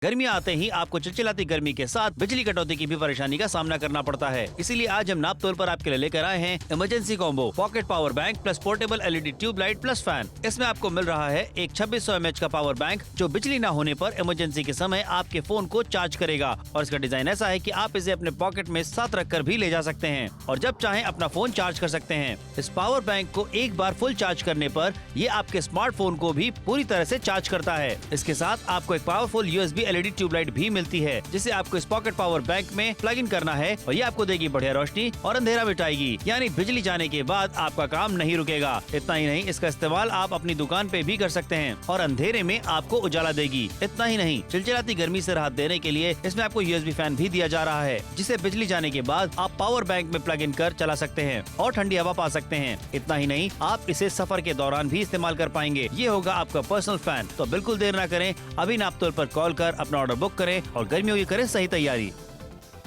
गर्मियाँ आते ही आपको चिलचिलाती गर्मी के साथ बिजली कटौती की भी परेशानी का सामना करना पड़ता है। इसीलिए आज हम नापतोल पर आपके लिए लेकर आए हैं emergency combo pocket power bank plus portable LED tubelight plus fan. इसमें आपको मिल रहा है एक 2600 mAh का पावर बैंक जो बिजली न होने पर इमरजेंसी के समय आपके फोन को चार्ज करेगा। और इसका डिजाइन ऐसा है कि आप इसे अपने पॉकेट में साथ रखकर भी ले जा सकते हैं और जब चाहें अपना फोन चार्ज कर सकते हैं। इस पावर बैंक को एक बार फुल चार्ज करने पर ये आपके स्मार्टफोन को भी पूरी तरह से चार्ज करता है। इसके साथ आपको एक पावरफुल USB एलईडी ट्यूबलाइट भी मिलती है जिसे आपको इस पॉकेट पावर बैंक में प्लग इन करना है और ये आपको देगी बढ़िया रोशनी और अंधेरा मिटाएगी, यानी बिजली जाने के बाद आपका काम नहीं रुकेगा। इतना ही नहीं, इसका इस्तेमाल आप अपनी दुकान पे भी कर सकते हैं और अंधेरे में आपको उजाला देगी। इतना ही नहीं, चिलचिलाती गर्मी से राहत देने के लिए इसमें आपको USB फैन भी दिया जा रहा है जिसे बिजली जाने के बाद आप पावर बैंक में प्लग इन कर चला सकते हैं और ठंडी हवा पा सकते हैं। इतना ही नहीं, आप इसे सफर के दौरान भी इस्तेमाल कर पाएंगे। ये होगा आपका पर्सनल फैन। तो बिल्कुल देर न करें, अभी नापतोल पर कॉल कर अपना ऑर्डर बुक करें और गर्मियों की करें सही तैयारी।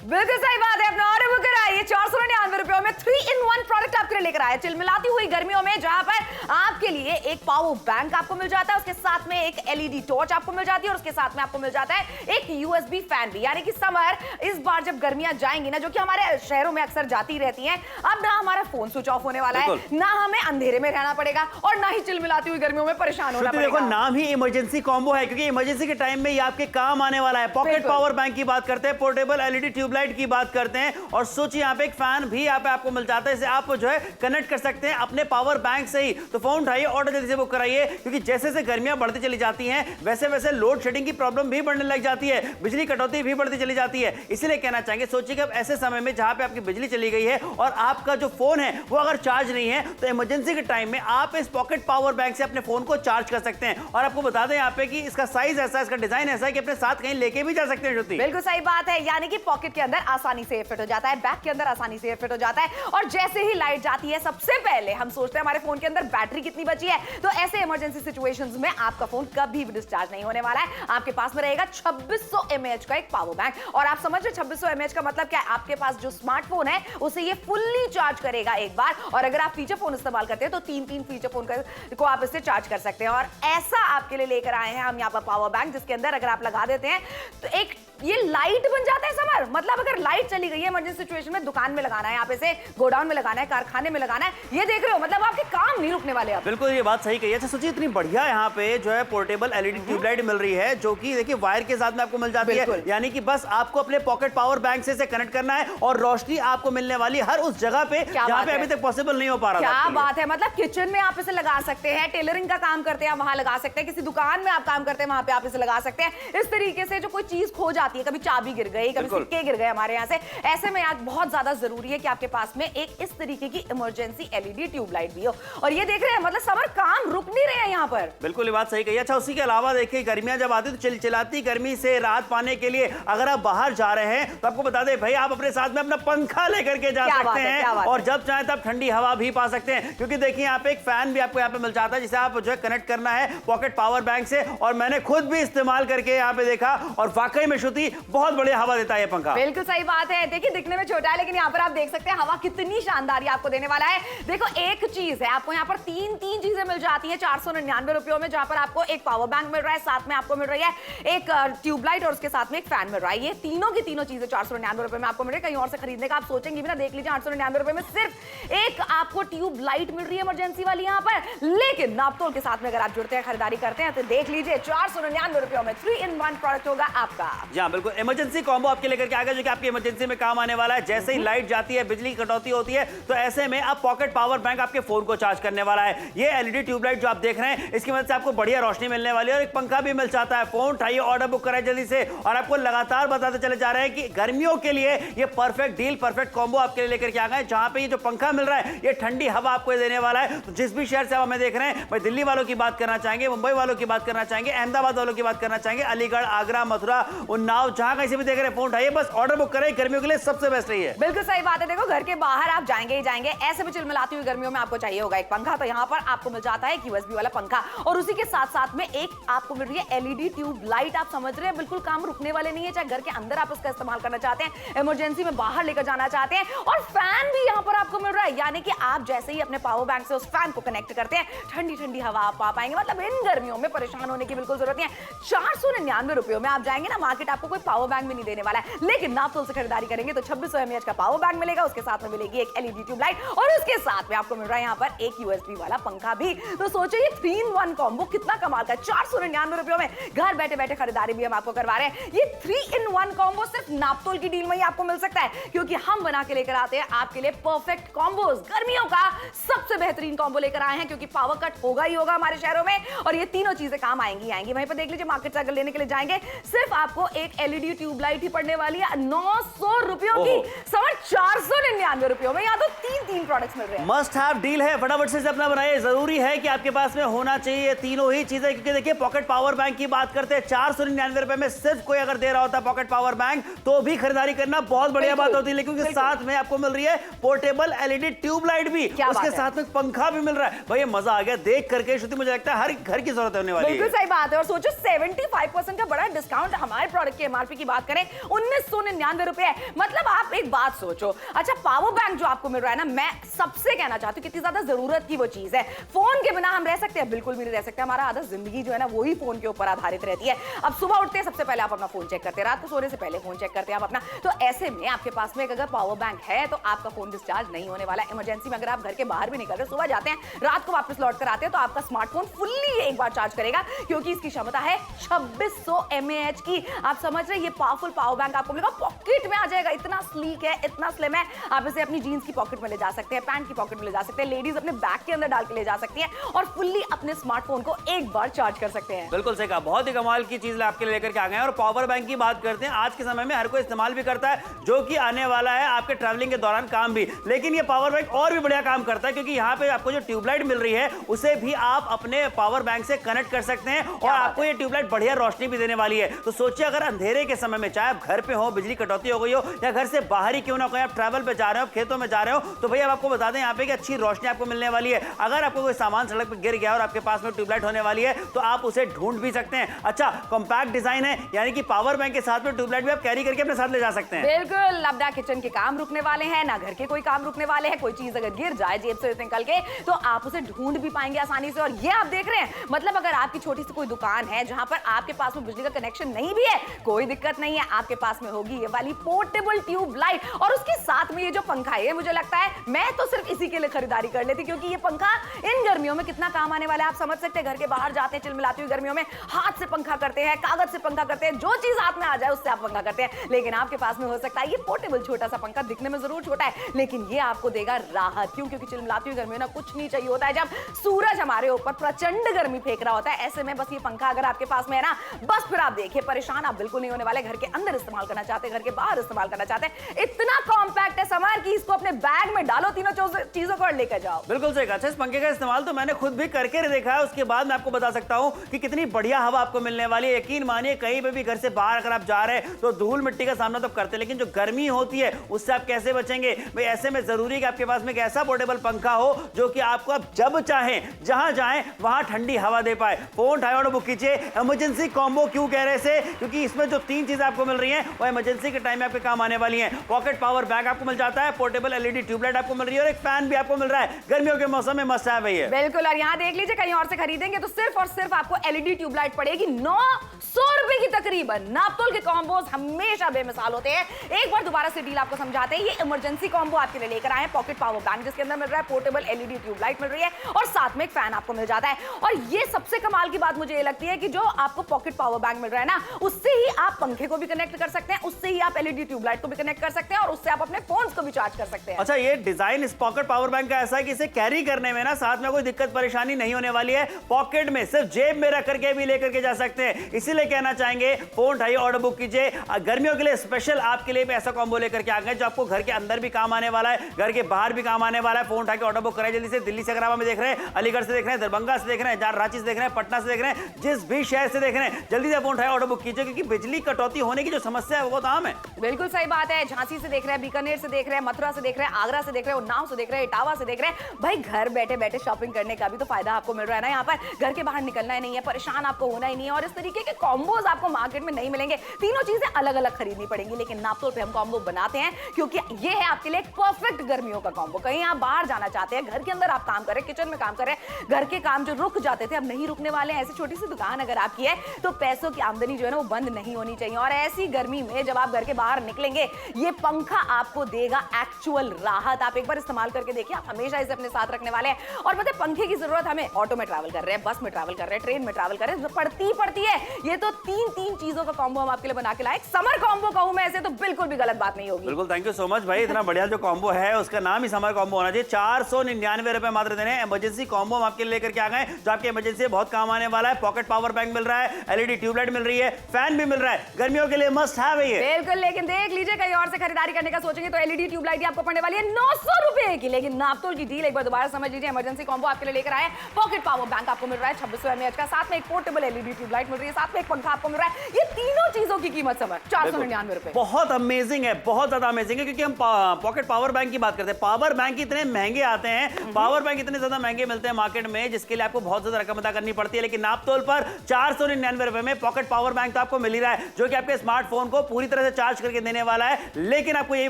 बिल्कुल सही बात है, अपना ऑर्डर बुक कराइए। 499 रुपयों में 3-in-1 प्रोडक्ट आपके लिए लेकर आए। चिलमिलाती हुई गर्मियों में जहां पर आपके लिए एक पावर बैंक आपको मिल जाता है, उसके साथ में एक LED टॉर्च आपको मिल जाती है और उसके साथ में आपको मिल जाता है एक USB फैन भी। यानी कि समर इस बार जब गर्मियां जाएंगी ना, जो कि हमारे शहरों में अक्सर जाती रहती हैं, अब ना हमारा फोन स्विच ऑफ होने वाला है, ना हमें अंधेरे में रहना पड़ेगा और ना ही चिलमिलाती हुई गर्मियों में परेशान होना पड़ेगा। देखो, नाम ही इमरजेंसी कॉम्बो है क्योंकि इमरजेंसी के टाइम में ये आपके काम आने वाला है। पॉकेट पावर बैंक की बात करते हैं, पोर्टेबल LED ट्यूबलाइट की बात करते हैं और सोचिए यहाँ पे एक फैन भी यहाँ पे आपको मिल जाता है। इसे आप जो है कनेक्ट कर सकते हैं अपने पावर बैंक से ही। तो फोन उठाइए, ऑर्डर जल्दी से बुक कराइए क्योंकि जैसे जैसे गर्मियां बढ़ती चली जाती हैं वैसे वैसे लोड शेडिंग की प्रॉब्लम भी बढ़ने लग जाती है, बिजली कटौती भी बढ़ती चली जाती है। इसीलिए कहना चाहेंगे, सोचिए कि अब ऐसे समय में जहां पे आपकी बिजली चली गई है और आपका जो फोन है वो अगर चार्ज नहीं है तो इमरजेंसी के टाइम में आप इस पॉकेट पावर बैंक से अपने फोन को चार्ज कर सकते हैं। और आपको बता दें यहाँ पे कि इसका साइज ऐसा है, इसका डिजाइन ऐसा है कि अपने साथ कहीं लेके भी जा सकते हैं। ज्योति, बिल्कुल सही बात है, यानी कि पॉकेट के अंदर आसानी से फिट हो जाता है, बैग के अंदर आसानी से फिट हो जाता है और जैसे ही लाइट जाती है सबसे पहले हम सोचते हैं हमारे फोन के अंदर बैटरी कितनी बची है। तो ऐसे इमरजेंसी सिचुएशंस में आपका फोन कभी भी डिस्चार्ज नहीं होने वाला है। आपके पास में रहेगा 2600 mAh का एक पावर बैंक। और आप समझ रहे 2600 mAh का मतलब क्या है? आपके पास जो स्मार्टफोन है उसे ये फुल्ली चार्ज करेगा एक बार, और अगर आप फीचर फोन इस्तेमाल करते हैं तो 3 फीचर फोन को आप इससे चार्ज कर सकते हैं। और ऐसा आपके लिए लेकर आए हैं हम यहाँ पर पावर बैंक, जिसके अंदर अगर आप लगा देते हैं तो एक ये लाइट बन जाता है समर। मतलब अगर लाइट चली गई है इमरजेंसी सिचुएशन में, दुकान में लगाना है, आप इसे गोडाउन में लगाना है, कारखाने में लगाना है, ये देख रहे हो, मतलब आपके काम नहीं रुकने वाले। आप बिल्कुल ये बात सही कही है। अच्छा सोचिए, इतनी बढ़िया यहाँ पे जो है पोर्टेबल LED ट्यूबलाइट मिल रही है जो कि देखिए वायर के साथ में आपको मिल जाती है। यानी कि बस आपको अपने पॉकेट पावर बैंक से कनेक्ट करना है और रोशनी आपको मिलने वाली हर उस जगह पे जहाँ पे अभी तक पॉसिबल नहीं हो पा रहा। क्या बात है, मतलब किचन में आप इसे लगा सकते हैं, टेलरिंग का काम करते हैं वहां लगा सकते हैं, किसी दुकान में आप काम करते हैं वहां पे आप इसे लगा सकते हैं। इस तरीके से जो कोई चीज खो जाती है, कभी चाबी गिर गई, कभी सिक्के गिर गए हमारे यहाँ से, ऐसे में आज बहुत ज्यादा जरूरी है कि आपके पास में एक इस तरीके की इमरजेंसी LED ट्यूबलाइट भी हो। और ये देख रहे हैं, मतलब समर काम रुक नहीं रहे हैं यहाँ पर। बिल्कुल ये बात सही कही। अच्छा उसी के अलावा देखिए, गर्मियां जब आती है तो चिलचिलाती गर्मी से राहत पाने के लिए अगर आप बाहर जा रहे हैं तो आपको बता दें भाई, आप अपने साथ में अपना पंखा लेकर के जा सकते हैं और जब चाहे तब ठंडी हवा भी पा सकते हैं क्योंकि देखिए यहाँ पे एक फैन भी आपको यहाँ पे मिल जाता है जिसे आप जो है कनेक्ट करना है पॉकेट पावर बैंक से। और मैंने खुद भी इस्तेमाल करके यहाँ पे देखा और वाकई में श्रुति बहुत बढ़िया हवा देता है पंखा। बिल्कुल सही बात है, देखिए दिखने में छोटा है लेकिन यहाँ पर आप देख सकते हैं हवा कितनी शानदार आपको देने वाला है। देखो एक चीज है, आपको यहाँ पर तीन चीजें मिल जाती है 499 रुपयों में, जहां पर आपको एक पावर बैंक मिल रहा है, साथ में आपको मिल रही है एक ट्यूबलाइट और उसके साथ में एक फैन मिल रहा है। ये तीनों की तीनों चीजें 499 रुपए में आपको मिल रही है। कहीं और से खरीदने का आप सोचेंगे भी ना, देख लीजिए 899 रुपए में सिर्फ एक आपको ट्यूबलाइट मिल रही है इमरजेंसी वाली यहाँ पर। लेकिन नापतोल के साथ में अगर आप जुड़ते हैं, खरीदारी करते हैं तो देख लीजिए 499 रुपयों में 3-in-1 प्रोडक्ट होगा आपका। जी हाँ बिल्कुल, इमरजेंसी कॉम्बो आपके लेकर के आ गया जो कि आपकी इमरजेंसी में काम आने वाला है। जैसे ही लाइट जाती है, बिजली कटौती होती है, तो ऐसे में आप पॉकेट पावर बैंक आपके फोन को चार्ज करने वाला है। ये LED ट्यूबलाइट जो आप देख रहे हैं, इसकी मदद से आपको बढ़िया रोशनी मिलने वाली है और एक पंखा भी मिल जाता है। फोन उठाइए, ऑर्डर बुक कराइए जल्दी से। और आपको लगातार बताते चले जा रहे हैं कि गर्मियों के लिए ये परफेक्ट डील, परफेक्ट कॉम्बो आपके लिए लेकर के आ गए, जहां पे ये जो पंखा मिल रहा है ये ठंडी हवा आपको देने वाला है। तो जिस भी शहर से आप हमें देख रहे हैं, भाई दिल्ली वालों की बात करना चाहेंगे, मुंबई वालों की बात करना चाहेंगे, अहमदाबाद वालों की बात करना चाहेंगे, अलीगढ़, आगरा, मथुरा, उन्नाव, नाव, जहां कहीं से भी देख रहे हैं, फोन उठाइए, बस ऑर्डर बुक करें। गर्मियों के लिए सबसे बेस्ट रही है। बिल्कुल सही बात है। देखो, घर के बाहर आप जाएंगे ही जाएंगे, ऐसे में चिलमिलाती हुई गर्मियों में आपको चाहिए होगा एक पंखा, तो यहाँ पर आपको मिल जाता है एक यूएसबी वाला पंखा, और उसी के साथ साथ में एक आपको मिल रही है एलईडी ट्यूब लाइट। आप समझ रहे हैं, बिल्कुल काम रुकने वाले नहीं है। चाहे घर के अंदर आप इसका इस्तेमाल करना चाहते हैं, इमरजेंसी में बाहर लेकर जाना चाहते हैं, और फैन भी यहाँ पर आपको मिल रहा है, यानी कि आप जैसे ही अपने पावर बैंक से उस फैन को कनेक्ट करते हैं, ठंडी ठंडी हवा आप पा पाएंगे। मतलब इन गर्मियों में परेशान होने की बिल्कुल जरूरत नहीं है। 499 रुपयों में आप जाएंगे ना मार्केट, आपको कोई पावर बैंक भी नहीं देने वाला है, लेकिन नापतोल से खरीदारी करेंगे तो 2600 mAh का पावर बैंक मिलेगा, उसके साथ में मिलेगी एक एलईडी ट्यूब लाइट, और उसके साथ में आपको मिल रहा है यहाँ पर एक यूएसबी वाला पंखा भी। तो सोचो ये 3-in-1 कॉम्बो कितना कमाल का। 499 रुपयों में घर बैठे बैठे खरीदारी भी हम आपको करवा रहे हैं। ये 3-in-1 कॉम्बो सिर्फ नापतोल की डील में ही आपको मिल सकता है, क्योंकि हम बना के लेकर आते हैं आपके लिए परफेक्ट कॉम्बोज। गर्मियों का सबसे बेहतरीन कॉम्बो लेकर आए हैं, क्योंकि पावर कट होगा ही होगा हमारे शहरों में, और ये तीनों चीजें काम आएंगी आएंगी। वहीं पर देख लीजिए, मार्केट से अगर लेने के लिए जाएंगे, सिर्फ आपको एक एलईडी ट्यूब लाइट ही पड़ने वाली है 900 रुपयों की, समझ 499 रुपयों में। यहाँ तो 3 प्रोडक्ट्स मिल रहे हैं। मस्ट हैव डील है, फटाफट से अपना बनाइए। जरूरी है कि आपके पास में होना चाहिए तीनों ही चीजें, क्योंकि देखिए पॉकेट पावर बैंक की बात करते हैं, 499 रुपए में सिर्फ कोई अगर दे रहा होता पॉकेट पावर बैंक, तो भी खरीदारी करना बहुत बढ़िया बात होती है। लेकिन उसके साथ में आपको मिल रही है पोर्टेबल एलईडी ट्यूब लाइट भी, उसके साथ में पंखा भी मिल रहा है। भाई मजा आ गया देख करके। श्रुति, मुझे लगता है हर घर की जरूरत होने वाली है। बिल्कुल सही बात है। और सोचो 75% का बड़ा डिस्काउंट हमारे प्रोडक्ट के एमआरपी की बात करें 1999 रुपए है। मतलब आप एक बात सोचो, अच्छा पावर बैंक जो आपको मिल रहा है ना, मैं सबसे कहना चाहती हूँ कितनी ज्यादा जरूरत की वो चीज है। फोन के बिना हम रह सकते हैं? बिल्कुल भी नहीं रह सकते। हमारा आधा जिंदगी जो है ना वही फोन के ऊपर आधारित रहती है। अब सुबह उठते हैं, सबसे पहले आप अपना फोन चेक करते हैं, रात को सोने से पहले फोन चेक करते हैं आप अपना। तो ऐसे में आपके पास में अगर पावर बैंक है तो आपका फोन डिस्चार्ज नहीं होने वाला। इमरजेंसी में अगर आप घर के बाहर भी निकल रहे, सुबह जाते हैं, रात को वापस लौट कर आते हैं, तो आपका स्मार्टफोन फुल्ली एक बार चार्ज करेगा, क्योंकि इसकी क्षमता है 2600 mAh की। आप समझ रहे हैं, ये पावरफुल पावर बैंक आपको मिलेगा, पॉकेट में आ जाएगा। इतना स्लीक है, इतना स्लिम है, आप इसे अपनी जीन्स की पॉकेट में ले जा सकते हैं, पैंट की पॉकेट में ले जा सकते हैं, लेडीज अपने बैग के अंदर डाल के ले जा सकती हैं, और फुल्ली अपने स्मार्टफोन को एक बार चार्ज कर सकते हैं। बिल्कुल सही कहा, बहुत ही कमाल की चीज आपके लिए लेकर के आ गए हैं। और पावर बैंक की बात करते हैं, आज के समय में हर कोई इस्तेमाल भी करता है, जो कि आने वाला है आपके ट्रैवलिंग के दौरान काम भी। लेकिन ये पावर बैंक और भी बढ़िया काम करता है, क्योंकि यहाँ पे आपको जो ट्यूबलाइट मिल रही है उसे भी आप अपने पावर बैंक से कनेक्ट कर सकते हैं, और आपको ये ट्यूबलाइट बढ़िया रोशनी भी देने वाली है। तो सोचिए, अगर अंधेरे के समय में, चाहे आप घर पे हो, बिजली कटौती हो गई हो, या घर से बाहर ही क्यों ना, कहीं आप ट्रैवल पे जा रहे हो, खेतों में जा रहे हो, तो भैया आपको बता दें यहाँ पे कि अच्छी रोशनी आपको मिलने वाली है। अगर आपको कोई सामान सड़क पर गिर गया और आपके पास में ट्यूबलाइट होने वाली है, तो आप उसे ढूंढ भी सकते हैं। अच्छा, कॉम्पैक्ट डिजाइन है, यानी कि पावर बैंक के साथ में ट्यूबलाइट भी आप कैरी करके अपने साथ ले जा सकते हैं। बिल्कुल, अब ना किचन के काम रुकने वाले हैं, ना घर के कोई काम रुकने वाले हैं। कोई चीज अगर गिर जाए जेब से निकल के, तो आप उसे ढूंढ भी पाएंगे आसानी से। और ये आप देख रहे हैं, मतलब अगर आपकी छोटी सी कोई दुकान है जहां पर आपके पास में बिजली का कनेक्शन नहीं भी है, कोई दिक्कत नहीं है, आपके पास में होगी ये वाली पोर्टेबल ट्यूब लाइट, और उसके साथ में ये जो पंखा है, मुझे लगता है मैं तो सिर्फ इसी के लिए खरीदारी कर लेती, क्योंकि ये पंखा इन गर्मियों में कितना काम आने वाला है। आप समझ सकते हैं, घर के बाहर जाते हैं चिलमिलाती हुई गर्मियों में, हाथ से पंखा करते हैं, कागज से पंखा करते हैं, जो चीज हाथ में आ जाए उससे आप पंखा करते हैं। लेकिन आपके पास में हो सकता है ये पोर्टेबल छोटा सा पंखा, दिखने में जरूर छोटा है, लेकिन ये आपको देगा राहत। क्यों? क्योंकि चिलमिलाती हुई गर्मियों में कुछ नहीं चाहिए होता है, जब सूरज हमारे ऊपर प्रचंड गर्मी फेंक रहा होता है, ऐसे में बस ये पंखा अगर आपके पास में है ना, बस फिर आप देखिए परेशान आप बिल्कुल नहीं होने वाले। घर के अंदर इस्तेमाल करना चाहते हैं, घर के बाहर इस्तेमाल करना चाहते हैं, इतना कॉम्पैक्ट है सामान कि इसको अपने बैग में डालो, तीनों चीजों को लेकर जाओ। बिल्कुल सही कहा। अच्छा, इस पंखे का इस्तेमाल तो मैंने खुद भी करके देखा है, उसके बाद मैं आपको बता सकता हूं कि कितनी बढ़िया हवा आपको मिलने वाली है। यकीन मानिए, कहीं पे भी घर से बाहर अगर आप जा रहे हैं तो धूल मिट्टी का सामना तो करते हैं, लेकिन जो गर्मी होती है उससे आप कैसे बचेंगे भाई? ऐसे में जरूरी है कि आपके पास में एक ऐसा पोर्टेबल पंखा हो जो कि आपको आप जब चाहें, जहां जाएं, वहां ठंडी हवा दे पाए। फोन उठाए और बुक कीजिए। इमरजेंसी कॉम्बो क्यों कह रहे थे? क्योंकि इसमें जो 3 चीजें आपको मिल रही हैं वो इमरजेंसी के टाइम में आपके काम आने वाली हैं। पॉकेट पावर बैंक आपको मिल जाता है, पोर्टेबल एलईडी ट्यूबलाइट आपको मिल रही है, और एक फैन भी आपको मिल रहा है। गर्मियों के मौसम में मस्त है भैया। बिल्कुल, और यहाँ देख लीजिए, कहीं और से खरीदेंगे तो सिर्फ और सिर्फ आपको एलईडी ट्यूबलाइट पड़ेगी 900 रुपए की तकरीबन। नापतोल के कॉम्बोज हमेशा बेमिसाल होते हैं। एक बार दोबारा से डील आपको समझाते हैं। ये इमरजेंसी कॉम्बो आपके लिए लेकर आए हैं, पॉकेट पावर बैंक जिसके अंदर मिल रहा है पोर्टेबल एलईडी ट्यूबलाइट मिल रही है, और साथ में एक फैन आपको मिल जाता है। और ये सबसे कमाल की बात मुझे ये लगती है कि जो आपको पॉकेट पावर बैंक मिल रहा है ना, उससे ही आप पंखे को भी कनेक्ट कर सकते हैं, उससे ही आप एलईडी ट्यूबलाइट को भी कनेक्ट कर सकते हैं, और उससे आप अपने फोन्स को भी चार्ज कर सकते हैं। अच्छा, ये डिजाइन इस पॉकेट पावर बैंक का ऐसा है कि इसे कैरी करने में ना साथ में कोई दिक्कत परेशानी नहीं होने वाली है। पॉकेट में सिर्फ जेब में रख करके भी लेकर के जा सकते हैं। इसीलिए कहना चाहेंगे, फोन उठाइए, ऑर्डर बुक कीजिए। गर्मियों के लिए स्पेशल आपके लिए भी ऐसा कॉम्बो लेकर के आ गए जो आपको घर के अंदर भी काम आने वाला है, घर के बाहर भी काम आने वाला है। फोन उठा के ऑर्डर बुक कराइए जल्दी से। दिल्ली से अगर आप हमें देख रहे हैं, अलीगढ़ से देख रहे हैं, दरभंगा से देख रहे हैं, रांची से देख रहे हैं, पटना से देख रहे हैं, जिस भी शहर से देख रहे हैं, जल्दी से फोन उठाए, ऑर्डर बुक कीजिए, क्योंकि बिजली कटौती होने की जो समस्या है वो बहुत आम है। बिल्कुल सही बात है। झांसी से देख रहे हैं, बीकानेर से देख रहे हैं, मथुरा से देख रहे हैं, आगरा से देख रहे हैं, उन्नाव से देख रहे हैं, इटावा से देख रहे हैं। भाई घर बैठे बैठे शॉपिंग करने का भी तो फायदा आपको मिल रहा है ना। यहाँ पर घर के बाहर निकलना ही नहीं है, परेशान आपको होना ही नहीं है, और इस तरीके के कॉम्बोज आपको मार्केट में नहीं मिलेंगे। तीनों चीजें अलग अलग खरीदनी पड़ेंगी, लेकिन नापतोल पे हम कॉम्बो बनाते हैं क्योंकि ये है आपके लिए एक परफेक्ट गर्मियों का कॉम्बो। कहीं आप बाहर जाना चाहते हैं, घर के अंदर आप काम कर रहे हैं, किचन में काम कर रहे हैं, घर के काम जो रुक जाते थे अब नहीं रुकने वाले हैं। ऐसी छोटी सी दुकान अगर आपकी है तो पैसों की आमदनी जो है ना वो बंद नहीं होनी चाहिए। और ऐसी गर्मी में जब आप घर के बाहर निकलेंगे, ये पंखा आपको देगा एक्चुअल राहत। आप एक बार इस्तेमाल करके देखिए, आप हमेशा इसे अपने साथ रखने वाले हैं। और पता है पंखे की जरूरत हमें ऑटो में ट्रैवल कर रहे हैं, बस में ट्रैवल कर रहे हैं, ट्रेन में ट्रैवल कर रहे हैं, पड़ती है। ये तो तीन चीजों का कॉम्बो हम आपके लिए बना के लाए। समर कॉम्बो कहूं मैं ऐसे तो बिल्कुल भी गलत बात नहीं होगी। बिल्कुल, थैंक यू सो मच भाई। इतना बढ़िया जो कॉम्बो है उसका नाम ही समर कॉम्बो होना चाहिए। 499 रुपए मात्र देने। इमरजेंसी कॉम्बो हम आपके लिए लेकर के आ गए जो आपके इमरजेंसी बहुत काम आने वाला है। पॉकेट पावर बैंक मिल रहा है, एलईडी ट्यूबलाइट मिल रही है, फैन भी मिल रहा है। गर्मियों के लिए मस्ट हैव है ये। बिल्कुल, लेकिन देख लीजिए कहीं और से खरीदारी करने का सोचेंगे तो एलईडी ट्यूबलाइट आपको पड़ने वाली है 900 रुपए की। लेकिन नापतोल की डील एक बार दोबारा समझ लीजिए। इमरजेंसी कॉम्बो आपके लिए लेकर आए। पॉकेट पावर बैंक आपको मिल रहा है 2600 mAh का, साथ में एक पोर्टेबल एलईडी ट्यूबलाइट मिल रही है, साथ में एक पंखा आपको मिल रहा है। ये तीनों चीजों की कीमत समझ 499 रुपए। बहुत अमेजिंग है, बहुत ज्यादा अमेजिंग है, क्योंकि हम पॉकेट पावर बैंक की बात करते हैं। पावर बैंक इतने महंगे आते हैं, पावर बैंक इतने ज्यादा महंगे मिलते हैं मार्केट में, जिसके लिए आपको बहुत ज्यादा रकम अदा करनी पड़ती है। लेकिन नापतोल पर 499 रुपए में पॉकेट पावर बैंक तो आपको मिल ही रहा है, जो कि आपके स्मार्टफोन को पूरी तरह से चार्ज करके देने वाला है। लेकिन आपको यही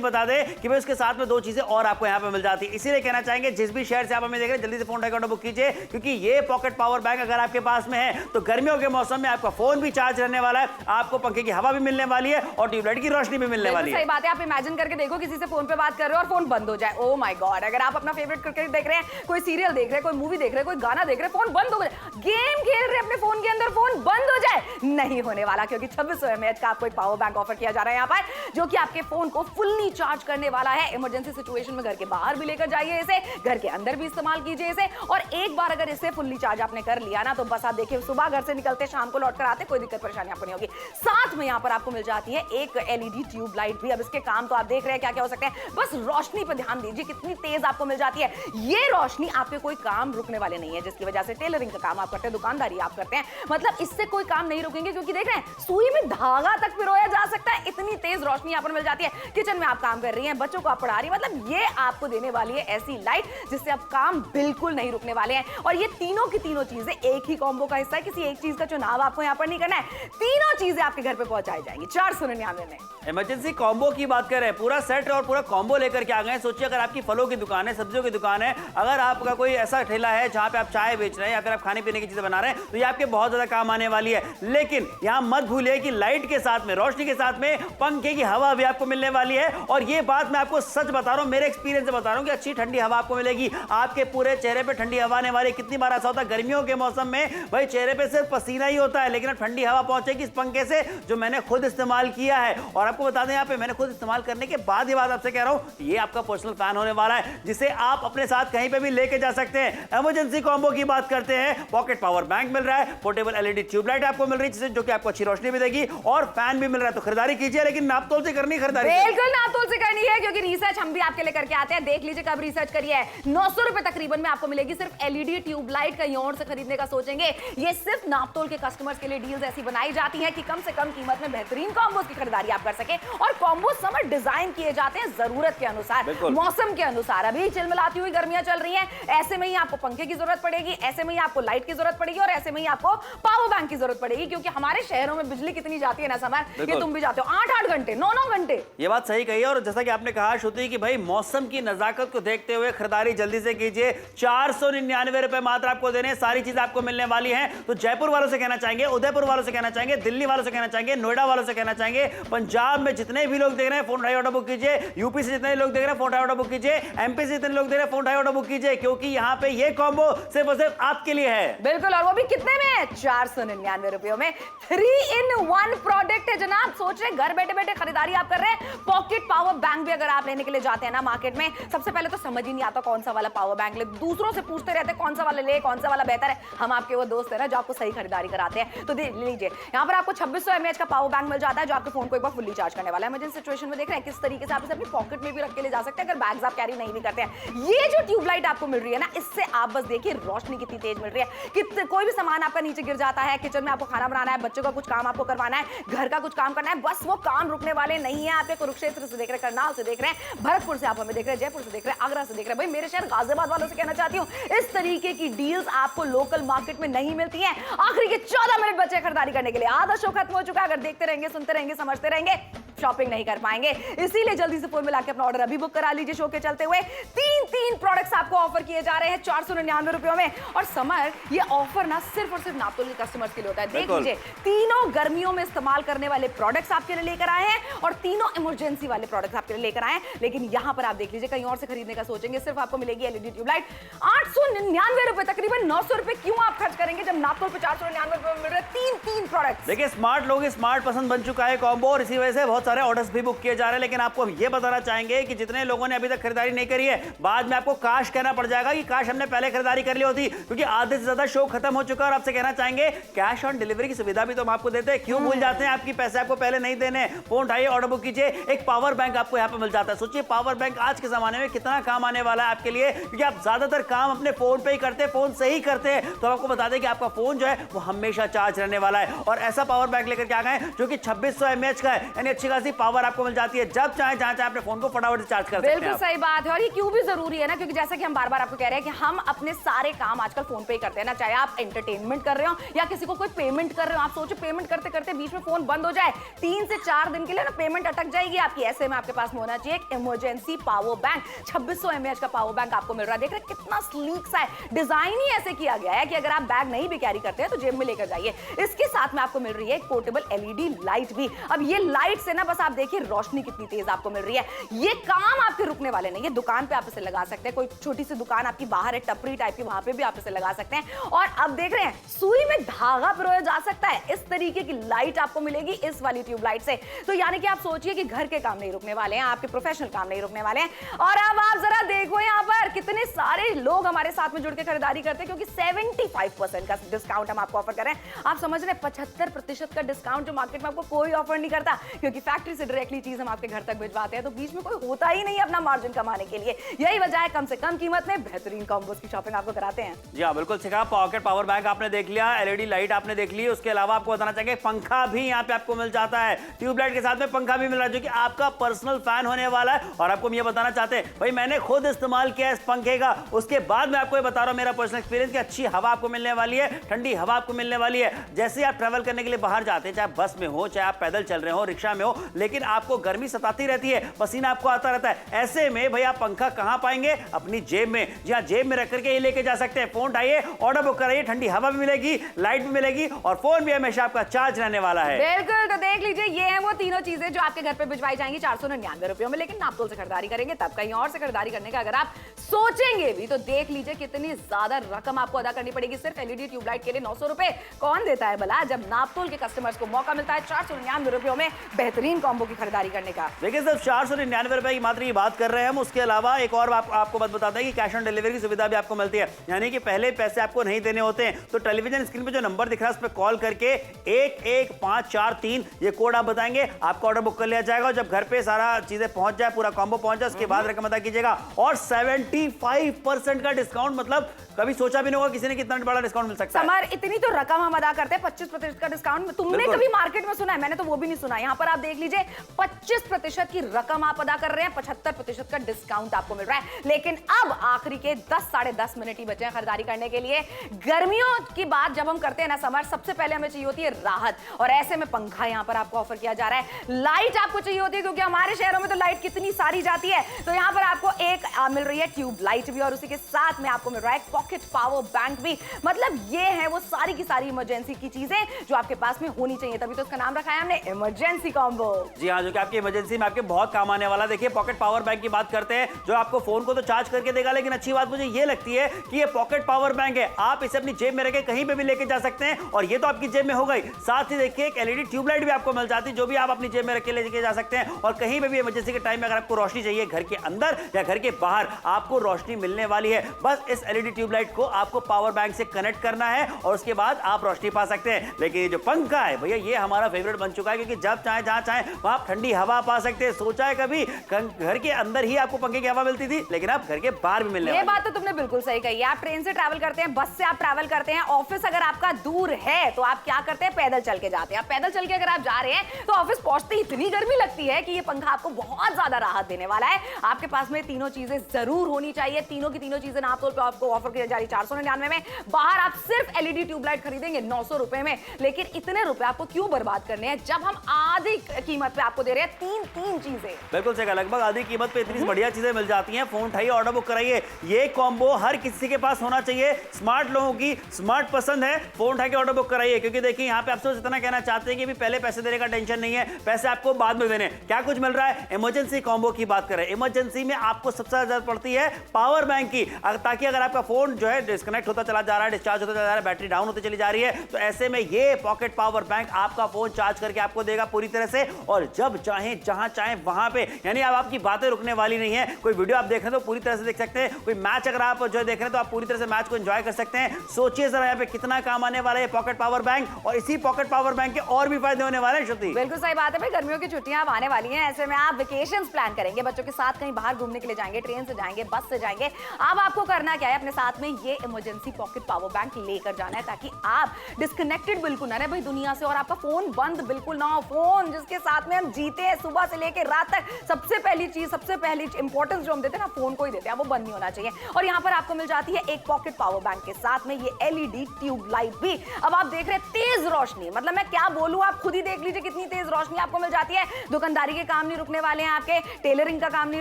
बता दें कि भाई उसके साथ में दो चीजें और आपको यहाँ पे मिल जाती है। इसीलिए कहना चाहेंगे जिस भी शहर से आप हमें देख रहे हैं, जल्दी से फोन अकाउंट बुक कीजिए, क्योंकि ये पॉकेट पावर बैंक अगर आपके पास में है तो गर्मियों के मौसम में आपका फोन भी चार्ज रहने वाला है, आपको पंखे की हवा भी मिलने वाली है और ट्यूबलाइट की रोशनी भी मिलने वाली है। सही बात है। आप इमेजिन करके देखो किसी से फोन पे बात कर रहे हो और फोन बंद हो जाए। Oh my God. अगर आप अपना फेवरेट क्रिकेट देख रहे हैं, कोई सीरियल देख रहे हैं, कोई मूवी देख रहे हैं, कोई गाना देख रहे हैं, फोन बंद हो जाए, गेम खेल रहे हैं अपने फोन के अंदर, फोन बंद हो जाए, नहीं होने वाला, क्योंकि 2600 mAh का आपको एक पावर बैंक ऑफर किया जा रहा है यहाँ पर, जो कि आपके फोन को फुल्ली चार्ज करने वाला है। इमरजेंसी सिचुएशन में घर के बाहर भी लेकर जाइए इसे, घर के अंदर भी इस्तेमाल कीजिए इसे। और एक बार अगर इसे फुल्ली चार्ज आपने कर लिया ना, तो बस आप देखिए सुबह घर से निकलते शाम को लौट कर आते, कोई दिक्कत परेशानी आपको नहीं होगी। साथ में यहाँ पर आपको मिल जाती है एक एलईडी ट्यूबलाइट भी। अब इसके काम तो आप देख रहे हैं क्या क्या हो सकते हैं, बस रोशनी पर ध्यान दीजिए कितनी तेज आपको मिल जाती है। ये रोशनी आपके कोई काम रुकने वाले नहीं है, जिसकी वजह से टेलरिंग का काम आप करते हैं, दुकानदारी आप करते हैं, मतलब इससे कोई काम नहीं रुकेंगे, क्योंकि देख रहे हैं सुई में धागा तक पिरोया जा सकता है, इतनी तेज रोशनी यहाँ पर मिल जाती है। किचन में आप काम कर रही हैं, बच्चों को आप पढ़ा रही हैं, मतलब ये आपको देने वाली है ऐसी लाइट जिससे आप काम बिल्कुल नहीं रुकने वाले हैं। और ये तीनों की तीनों चीजें एक ही कॉम्बो का हिस्सा है, किसी एक चीज का चुनाव आपको यहाँ पर नहीं करना है, तीनों चीजें आपके घर पे पहुंचाई जाएंगी 499 में। इमरजेंसी कॉम्बो की बात कर रहे हैं, पूरा सेट और पूरा कॉम्बो लेकर के आ गए। सोचिए अगर आपकी फलों की दुकान है, सब्जियों की दुकान है, अगर आपका कोई ऐसा ठेला है जहां पे आप चाय बेच रहे हैं या फिर आप खाने पीने की चीजें बना रहे हैं, तो ये आपके बहुत ज्यादा काम आने वाली है। लेकिन यहां मत भूलिए कि लाइट के साथ में, रोशनी के साथ में पंखे की हवा भी आपको मिलने वाली है। और ये बात मैं आपको सच बता रहा हूं, मेरे एक्सपीरियंस से बता रहा हूं कि अच्छी ठंडी हवा आपको मिलेगी, आपके पूरे चेहरे पे ठंडी हवा आने वाली। कितनी बार ऐसा होता है गर्मियों के मौसम में भाई चेहरे पे सिर्फ पसीना ही होता है, लेकिन अब ठंडी हवा पहुंचेगी इस पंखे से, जो मैंने खुद इस्तेमाल किया है। और आपको बता दें यहाँ पे मैंने खुद इस्तेमाल करने के बाद ये बात आपसे कह रहा हूं, ये आपका पर्सनल फैन होने वाला है, जिसे आप अपने साथ कहीं पे भी लेके जा सकते हैं। इमरजेंसी कॉम्बो की बात करते हैं, पॉकेट पावर बैंक मिल रहा है, पोर्टेबल एलईडी ट्यूबलाइट आपको मिल रही है, जो कि आपको अच्छी रोशनी भी देगी, और फैन भी मिल रहा है। तो खरीदारी कीजिए, लेकिन नापतोल से करनी खरीदारी, बिल्कुल नापतोल से करनी है, क्योंकि रिसर्च हम भी आपके लिए करके आते हैं। देख लीजिए कब रिसर्च करिए है, 900 रुपए तकरीबन में आपको मिलेगी सिर्फ एलईडी ट्यूबलाइट। कहीं और से खरीदने का सोचेंगे, ये सिर्फ नापतोल के कस्टमर्स के लिए डील्स ऐसी बनाई जाती हैं कि कम से कम कीमत में बेहतरीन कॉम्बोस की खरीदारी आप कर सके। और कॉम्बो समर डिजाइन किए जाते हैं जरूरत के अनुसार, मौसम के अनुसार। अभी चिलमिलाती हुई गर्मियां चल रही हैं, ऐसे में ही आपको पंखे की जरूरत पड़ेगी, ऐसे में ही आपको लाइट की जरूरत पड़ेगी, और ऐसे में ही आपको पावर बैंक की जरूरत पड़ेगी, क्योंकि हमारे शहरों में बिजली कितनी जाती है ना समर, ये तुम भी जाते हो 8-8 घंटे, 9-9 घंटे। ये बात सही कही है। और जैसा कि आपने कहा श्रुति कि भाई मौसम की नजाकत को देखते हुए खरीदारी जल्दी से कीजिए। 499 रुपए मात्र आपको देने, सारी चीज आपको मिलने वाली है। तो जयपुर वालों से कहना चाहेंगे, उदयपुर वालों से कहना चाहेंगे, दिल्ली वालों से कहना चाहेंगे, नोएडा वालों से कहना चाहेंगे, पंजाब में जितने भी लोग देख रहे हैं फोन उठाइए ऑर्डर बुक कीजिए, यूपी से जितने लोग देख रहे हैं फोन उठाइए ऑर्डर बुक कीजिए, एमपी से जितने लोग देख रहे हैं फोन उठाइए ऑर्डर बुक कीजिए, क्योंकि यहाँ पे ये कॉम्बो सिर्फ और सिर्फ आपके लिए है। बिल्कुल, और वो भी कितने में, 499 रुपयों में 3-in-1 प्रोडक्ट है जनाब। सोच रहे घर बैठे बैठे खरीदारी आप कर रहे हैं। पॉकेट पावर बैंक भी अगर आप लेने के लिए जाते हैं ना मार्केट में, सबसे पहले तो समझ ही नहीं आता कौन सा वाला पावर बैंक ले, दूसरों से पूछते रहते हैं कौन सा वाला ले, कौन सा वाला बेहतर है। हम आपके वो दोस्त है ना जो आपको सही खरीदारी कराते हैं। तो ले लीजिए, यहाँ पर आपको 2600 mAh का पावर बैंक मिल जाता है, जो आपके फोन को एक बार फुल्ली चार्ज करने वाला है। इमरजेंसी सिचुएशन में देख रहे हैं किस तरीके से आप इसे अपनी पॉकेट में भी रख के ले जा सकते हैं, अगर बैग्स आप कैरी नहीं भी करते हैं। ये जो ट्यूबलाइट आपको मिल रही है ना, इससे आप बस देखिए रोशनी कितनी तेज मिल रही है। कोई भी सामान आपका नीचे गिर जाता है, किचन में आपको खाना बनाना है, बच्चों का कुछ काम आपको करवाना करवाना है, घर का कुछ काम करना है, बस वो काम रुकने वाले नहीं है। आपके कुरुक्षेत्र से देख रहे हैं, करनाल से देख रहे हैं, भरतपुर से आप हमें देख रहे हैं, जयपुर से देख रहे हैं, आगरा से देख रहे हैं, भाई मेरे शहर गाजियाबाद वालों से कहना चाहती हूँ, इस तरीके की डील्स आपको लोकल मार्केट में नहीं मिलती हैं। आखिरी के 14 मिनट बचे खरीदारी करने के लिए, आधा शो खत्म हो चुका है। अगर देखते रहेंगे, सुनते रहेंगे, समझते रहेंगे, शॉपिंग नहीं कर पाएंगे। इसीलिए जल्दी से फोन मिला के अपना ऑर्डर अभी बुक करा लीजिए। शो के चलते हुए तीन प्रोडक्ट्स आपको ऑफर किए जा रहे हैं 499 रुपयों में। और समर, ये ऑफर ना सिर्फ और सिर्फ नापतोल के कस्टमर्स के लिए होता है। देख लीजिए, तीनों गर्मियों में इस्तेमाल करने वाले प्रोडक्ट्स आपके लिए लेकर आए हैं और तीनों इमरजेंसी वाले प्रोडक्ट्स आपके लिए लेकर आए हैं। लेकिन यहां पर आप देख लीजिए, कहीं और से खरीदने का सोचेंगे, सिर्फ आपको मिलेगी एलईडी ट्यूबलाइट 899 रुपए, तकरीबन 900 रुपए क्यों आप खर्च करेंगे जब नापतोल पे 499 रुपए में मिल रहे तीन प्रोडक्ट्स। देखिए, स्मार्ट लोग स्मार्ट पसंद बन चुका है कॉम्बो, और इसी वजह से बहुत सारे ऑर्डर्स भी बुक किए जा रहे हैं। लेकिन आपको ये बताना चाहेंगे कि जितने लोगों ने अभी तक खरीदारी नहीं करी है, बाद में आपको काश कहना पड़ जाएगा कि काश हमने पहले खरीदारी कर ली होती, क्योंकि आधे से ज्यादा शो खत्म हो चुका है। और आपसे कहना चाहेंगे, कैश ऑन डिलीवरी की सुविधा भी तो हम आपको देते हैं, क्यों भूल जाते हैं? आपकी पैसे आपको पहले नहीं देने। फोन उठाइए, ऑर्डर बुक कीजिए, एक पावर बैंक आपको यहाँ पे मिल जाता है। सोचिए, पावर बैंक आज के जमाने में कितना काम आने वाला है आपके लिए, क्योंकि आप ज्यादातर काम अपने फोन पे ही करते हैं, फोन से ही करते हैं। तो आपको बता दें कि आपका फोन जो है वो हमेशा चार्ज रहने वाला है। और ऐसा पावर बैंक लेकर के आ गए जो कि 2600 mAh का है, यानी अच्छी खासी पावर आपको मिल जाती है। जब चाहे जहां चाहे अपने फोन को फटाफट से चार्ज कर सकते हैं। बिल्कुल सही बात है। और ये क्यों भी जरूरी है ना, क्योंकि जैसा कि हम बार बार आपको कह रहे हैं कि हम अपने सारे काम आजकल फोन पे ही करते हैं ना, चाहे आप एंटरटेनमेंट कर रहे हो या किसी को कोई पेमेंट कर रहे हो। आप सोचो, पेमेंट करते करते बीच में फोन बंद हो जाए, 3 से 4 दिन के लिए ना पेमेंट अटक जाएगी आपकी। ऐसे में आपके पास होना चाहिए एक इमरजेंसी पावर बैंक। 2600 mAh का पावर बैंक आपको मिल रहा है। देख रहे हैं कितना स्लीक सा है, डिजाइन ही ऐसे किया गया है कि अगर आप बैग नहीं भी कैरी करते हैं तो जेब में लेकर जाइए। इसके साथ में आपको मिल रही है एक पोर्टेबल एलईडी लाइट भी। अब ये लाइट से ना बस आप देखिए रोशनी कितनी तेज आपको मिल रही है। ये काम आपके रुकने वाले नहीं है, दुकान पे आप इसे लगा सकते हैं। कोई छोटी सी दुकान आपकी बाहर है, टपरी टाइप की, वहां पे भी आप इसे लगा सकते हैं। और अब देख रहे हैं, सुई में धागा पिरोया जा सकता है, इस तरीके की लाइट आपको मिलेगी इस वाली ट्यूबलाइट से। तो यानी कि आप सोचिए कि घर के काम नहीं रुकने वाले हैं, आपके प्रोफेशनल काम नहीं रुकने वाले हैं। और अब आप जरा देखो यहाँ पर कितने सारे लोग हमारे साथ में जुड़ के खरीदारी करते हैं, क्योंकि 75% का डिस्काउंट हम आपको ऑफर कर रहे हैं। आप समझ रहे हैं, 75% का डिस्काउंट जो मार्केट में आपको कोई ऑफर नहीं करता, क्योंकि फैक्ट्री से डायरेक्टली चीज हम आपके घर तक भिजवाते हैं, तो बीच में कोई होता ही नहीं अपना मार्जिन कमाने के लिए। यही वजह है कम से कम कीमत में बेहतरीन कॉम्बोस की शॉपिंग आपको कराते हैं। जी हाँ, बिल्कुल सिखा। पॉकेट पावर बैंक आपने देख लिया, एलईडी लाइट आपने देख ली, उसके अलावा आपको बताना चाहिए पंखा भी यहाँ पे आपको मिल जाता है। ट्यूबलाइट के साथ में पंखा भी मिल रहा है, जो कि आपका पर्सनल फैन होने वाला है। और आपको ये बताना चाहते हैं, भाई मैंने खुद इस्तेमाल किया इस पंखे का, उसके बाद मैं आपको ये बता रहा हूँ मेरा पर्सनल एक्सपीरियंस, कि अच्छी हवा आपको मिलने वाली है, ठंडी हवा आपको मिलने वाली है। जैसे आप ट्रैवल करने के लिए बाहर जाते हैं, चाहे बस में हो, चाहे आप पैदल चल रहे हो, रिक्शा में हो, लेकिन आपको गर्मी सताती रहती है, पसीना आपको आता रहता है। ऐसे में भाई आप पंखा कहां पाएंगे? अपनी जेब में। जी हाँ, जेब में रख करके ये लेके जा सकते हैं। फोन उठाइए, ऑर्डर बुक कराइए, ठंडी हवा भी मिलेगी, लाइट भी मिलेगी, और फोन भी हमेशा आपका चार्ज रहने वाला है। बिल्कुल, तो देख लीजिए, ये है वो तीनों चीजें जो आपके घर पे भिजवाई जाएंगी 499 रुपयों में। लेकिन नापतोल से खरीदारी करेंगे तब, कहीं और से खरीदारी करने का अगर आप सोचेंगे भी तो देख लीजिए कितनी ज्यादा रकम आपको अदा करनी पड़ेगी सिर्फ एलईडी ट्यूबलाइट के लिए। 900 रुपए कौन देता है भला, जब नापतोल के कस्टमर्स को मौका मिलता है 499 रुपयों में बेहतरीन कॉम्बो की खरीदारी करने का। देखिए, सिर्फ 499 रुपए की मात्र की बात कर रहे हैं हम। उसके अलावा एक और आपको बात बताते हैं कि कैश ऑन डिलीवरी की सुविधा भी आपको मिलती है, यानी कि पहले पैसे आपको नहीं देने होते हैं। तो टेलीविजन स्क्रीन पे जो नंबर दिख रहा है उस पर कॉल करके 11543 ये कोड आप बताएंगे, आपका ऑर्डर बुक कर लिया जाएगा। और जब घर पे सारा चीजें पहुंच जाए, पूरा कॉम्बो पहुंच जाए, उसके बाद रकम अदा कीजिएगा। और 75% का डिस्काउंट, मतलब कभी सोचा भी नहीं होगा किसी ने कितना बड़ा डिस्काउंट मिल सकता है। समर, इतनी तो रकम हम अदा करते हैं, 25% का डिस्काउंट तुमने कभी मार्केट में सुना है? मैंने तो वो भी नहीं सुना। यहाँ पर आप देख लीजिए, 25% की रकम आप अदा कर रहे हैं, 75% का डिस्काउंट आपको मिल रहा है। लेकिन अब आखिरी के 10 साढ़े 10 मिनट ही बचे हैं खरीदारी करने के लिए। गर्मियों की बात जब हम करते हैं ना समर, सबसे पहले हमें चाहिए होती है राहत, और ऐसे में पंखा यहाँ पर आपको ऑफर किया जा रहा है। लाइट आपको चाहिए होती है, क्योंकि हमारे शहरों में तो लाइट कितनी सारी जाती है, तो यहाँ पर आपको एक मिल रही है ट्यूब लाइट भी, और उसी के साथ में आपको मिल रहा है पॉकेट पावर बैंक भी। मतलब ये है वो सारी की सारी इमरजेंसी की चीजें जो आपके पास में होनी चाहिए, तभी तो इसका नाम रखा है हमने इमरजेंसी कॉम्बो। जी हाँ, जो कि आपकी इमरजेंसी में आपके बहुत काम आने वाला। देखिए, पॉकेट पावर बैंक की बात करते हैं, जो आपको फोन को तो चार्ज करके देगा, लेकिन अच्छी बात मुझे ये लगती है कि ये पॉकेट पावर बैंक है, आप इसे अपनी जेब में रखे कहीं पे भी लेके जा सकते हैं, और ये तो आपकी जेब में हो गई। साथ ही देखिए, एक एलईडी ट्यूबलाइट भी आपको मिल जाती है, जो भी आप अपनी जेब में रख के लेके जा सकते हैं। और कहीं पे भी इमरजेंसी के टाइम में अगर आपको रोशनी चाहिए, घर के अंदर या घर के बाहर, आपको रोशनी मिलने वाली है। बस इस एलईडी ट्यूबलाइट को आपको पावर बैंक से कनेक्ट करना है, और उसके बाद आप रोशनी पा सकते हैं। लेकिन ये जो पंखा है भैया, ये हमारा फेवरेट बन चुका है, क्योंकि जब चाहे जहां चाहे जाएं, वहां आप ठंडी हवा पा सकते हैं। सोचा है कभी घर के अंदर ही आपको पंखे की हवा मिलती थी, लेकिन आप घर के बाहर भी मिलने वाली है। ये बात तो तुमने बिल्कुल सही कही है। आप ट्रेन से ट्रैवल करते हैं, बस से आप ट्रैवल करते हैं, ऑफिस अगर आपका दूर है तो आप क्या करते हैं, पैदल चल के जाते हैं। आप पैदल चल के अगर आप जा रहे हैं तो ऑफिस पहुंचते इतनी गर्मी लगती है कि ये पंखा आपको बहुत ज्यादा राहत देने वाला है। आपके पास में तीनों चीजें जरूर होनी चाहिए। तीनों की तीनों चीजें नाप तोल पे आपको ऑफर की जा रही 499 में। बाहर आप सिर्फ एलईडी ट्यूबलाइट खरीदेंगे 900 रुपए में, लेकिन इतने रुपए आपको क्यों बर्बाद करने हैं जब हम आधी कीमत पे आपको दे रहे हैं तीन चीजें। बिल्कुल सही, लगभग आधी कीमत पे इतनी बढ़िया चीजें मिल जाती हैं। फोन उठाइए, ऑर्डर बुक कराइए। ये कॉम्बो हर किसी के पास होना चाहिए। स्मार्ट लोगों की स्मार्ट पसंद है। फोन उठा के ऑर्डर बुक कराइए, क्योंकि देखिए यहाँ पे आप सिर्फ इतना कहना चाहते हैं कि भी पहले पैसे देने का टेंशन नहीं है, पैसे आपको बाद में देने। क्या कुछ मिल रहा है? इमरजेंसी कॉम्बो की बात करें। इमरजेंसी में आपको सबसे ज्यादा जरूरत पड़ती है पावर बैंक की, ताकि अगर आपका फोन जो है डिस्कनेक्ट होता चला जा रहा है, डिस्चार्ज होता चला जा रहा है, बैटरी डाउन होती चली जा रही है, तो ऐसे में ये पॉकेट पावर बैंक आपका फोन चार्ज करके आपको देगा पूरी तरह से, और जब चाहे जहां चाहे वहां पे। यानी अब आपकी बातें रुकने वाली नहीं है। कोई वीडियो आप देख रहे हैं तो पूरी तरह से देख सकते हैं, कोई मैच अगर आप जो देख रहे हैं तो आप पूरी तरह से मैच को एंजॉय कर सकते हैं। सोचिए जरा यहाँ पे कितना काम आने वाला है पॉकेट पावर बैंक, और इसी पॉकेट पावर बैंक के और भी फायदे होने वाले हैं। श्रुति, बिल्कुल सही बात है भाई, गर्मियों की छुट्टियां अब आने वाली हैं। ऐसे में आप वेकेशंस प्लान करेंगे, बच्चों के साथ कहीं बाहर घूमने के लिए जाएंगे, ट्रेन से जाएंगे, बस से जाएंगे। अब आपको करना क्या है, अपने साथ में ये इमरजेंसी पॉकेट पावर बैंक लेकर जाना है, ताकि आप डिस्कनेक्टेड बिल्कुल ना रहे भाई दुनिया से, और आपका फोन बंद बिल्कुल ना हो। फोन जिसके साथ में हम जीते हैं सुबह से लेकर रात तक, सबसे पहली चीज, सबसे पहली इंपॉर्टेंस जो हम देते हैं ना, फोन को ही देते हैं, वो बंद नहीं होना चाहिए। और यहाँ पर आपको मिल जाती है एक पॉकेट पावर बैंक के साथ में ये एलईडी ट्यूब लाइट भी। अब आप देख रहे हैं तेज रोशनी, मतलब मैं क्या बोलूं, आप खुद ही देख लीजिए कितनी तेज रोशनी आपको मिल जाती है। दुकानदारी के काम नहीं रुकने वाले हैं आपके, टेलरिंग का काम नहीं